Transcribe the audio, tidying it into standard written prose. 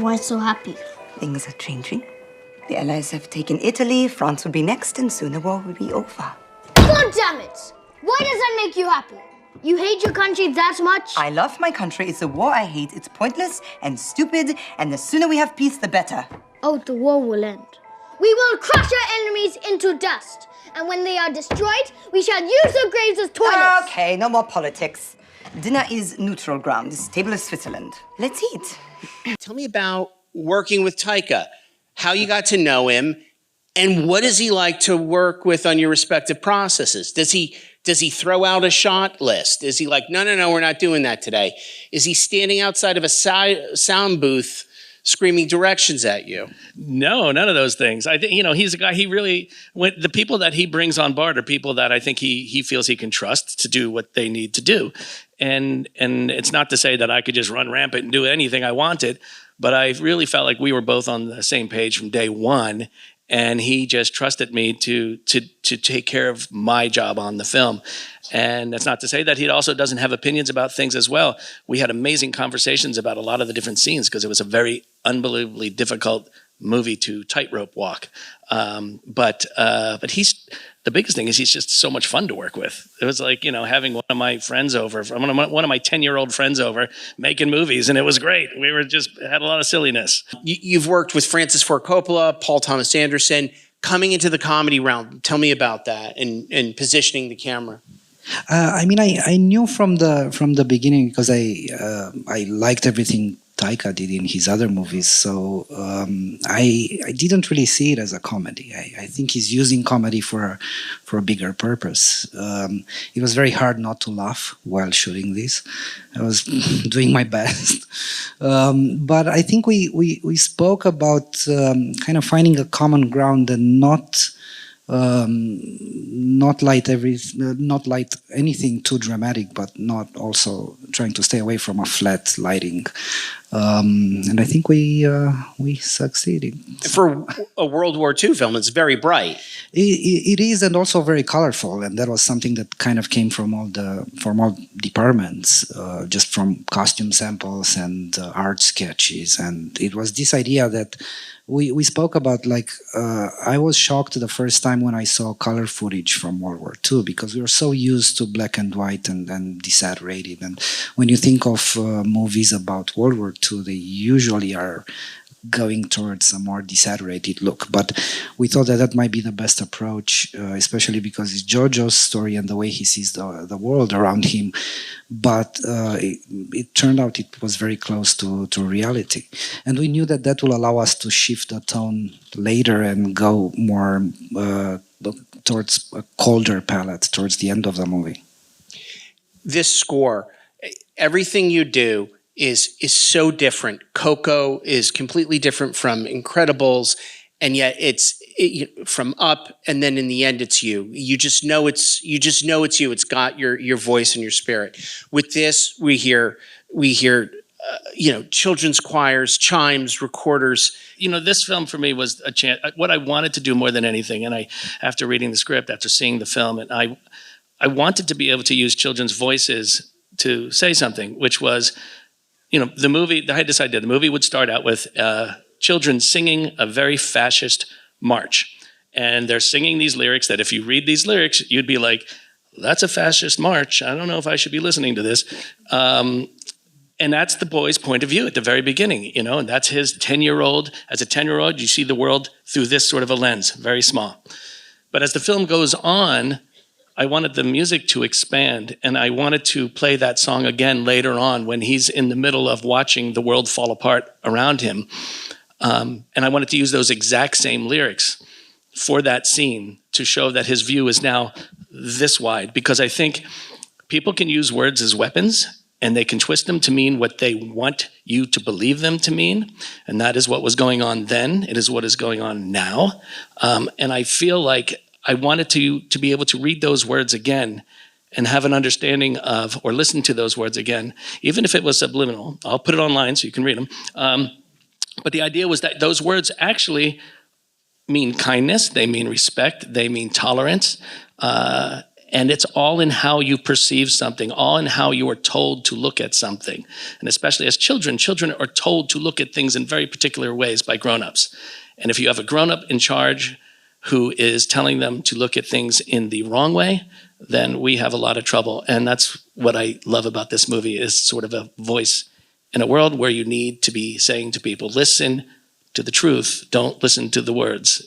Why so happy? Things are changing. The Allies have taken Italy, France will be next, and soon the war will be over. God damn it! Why does that make you happy? You hate your country that much? I love my country. It's a war I hate. It's pointless and stupid, and the sooner we have peace, the better. Oh, the war will end. We will crush our enemies into dust, and when they are destroyed, we shall use their graves as toilets. Okay, no more politics. Dinner is neutral ground. This table is Switzerland. Let's eat. Tell me about working with Taika, how you got to know him, and what is he like to work with on your respective processes? Does he throw out a shot list? Is he like, no, we're not doing that today? Is he standing outside of a sound booth screaming directions at you? No, none of those things. I think, he's a guy, the people that he brings on board are people that I think he feels he can trust to do what they need to do. And it's not to say that I could just run rampant and do anything I wanted, but I really felt like we were both on the same page from day one. And he just trusted me to take care of my job on the film. And that's not to say that he also doesn't have opinions about things as well. We had amazing conversations about a lot of the different scenes because it was a very unbelievably difficult movie to tightrope walk. But the biggest thing is he's just so much fun to work with. It was like, having one of my friends over, one of my 10-year-old friends over, making movies, and it was great. We had a lot of silliness. You've worked with Francis Ford Coppola, Paul Thomas Anderson, coming into the comedy realm. Tell me about that and positioning the camera. I knew from the beginning because I liked everything Taika did in his other movies, so I didn't really see it as a comedy. I think he's using comedy for a bigger purpose. It was very hard not to laugh while shooting this. I was doing my best, but I think we spoke about kind of finding a common ground and not light anything too dramatic, but not also trying to stay away from a flat lighting. And I think we succeeded. For a World War II film, it's very bright. It is, and also very colorful, and that was something that kind of came from all departments, just from costume samples and art sketches. And it was this idea that we spoke about, like, I was shocked the first time when I saw color footage from World War II, because we were so used to black and white and desaturated. And when you think of movies about World War II, they usually are going towards a more desaturated look. But we thought that might be the best approach, especially because it's JoJo's story and the way he sees the world around him. But it turned out it was very close to reality. And we knew that will allow us to shift the tone later and go more towards a colder palette towards the end of the movie. This score, everything you do is so different. Coco is completely different from Incredibles, and yet it's from Up, and then in the end it's you. You just know it's you. It's got your voice and your spirit. With this, we hear children's choirs, chimes, recorders. This film for me was a chance. What I wanted to do more than anything, and after reading the script, after seeing the film, and I wanted to be able to use children's voices to say something, which was, the movie, I decided the movie would start out with children singing a very fascist march. And they're singing these lyrics that if you read these lyrics, you'd be like, that's a fascist march. I don't know if I should be listening to this. And that's the boy's point of view at the very beginning, and that's his 10-year-old. As a 10-year-old, you see the world through this sort of a lens, very small. But as the film goes on, I wanted the music to expand, and I wanted to play that song again later on when he's in the middle of watching the world fall apart around him. And I wanted to use those exact same lyrics for that scene to show that his view is now this wide, because I think people can use words as weapons, and they can twist them to mean what they want you to believe them to mean. And that is what was going on then. It is what is going on now. And I feel like I wanted to be able to read those words again and have an understanding of, or listen to those words again, even if it was subliminal. I'll put it online so you can read them. But the idea was that those words actually mean kindness, they mean respect, they mean tolerance. And it's all in how you perceive something, all in how you are told to look at something. And especially as children, children are told to look at things in very particular ways by grown-ups. And if you have a grown-up in charge who is telling them to look at things in the wrong way, then we have a lot of trouble. And that's what I love about this movie, is sort of a voice in a world where you need to be saying to people, listen to the truth, don't listen to the words.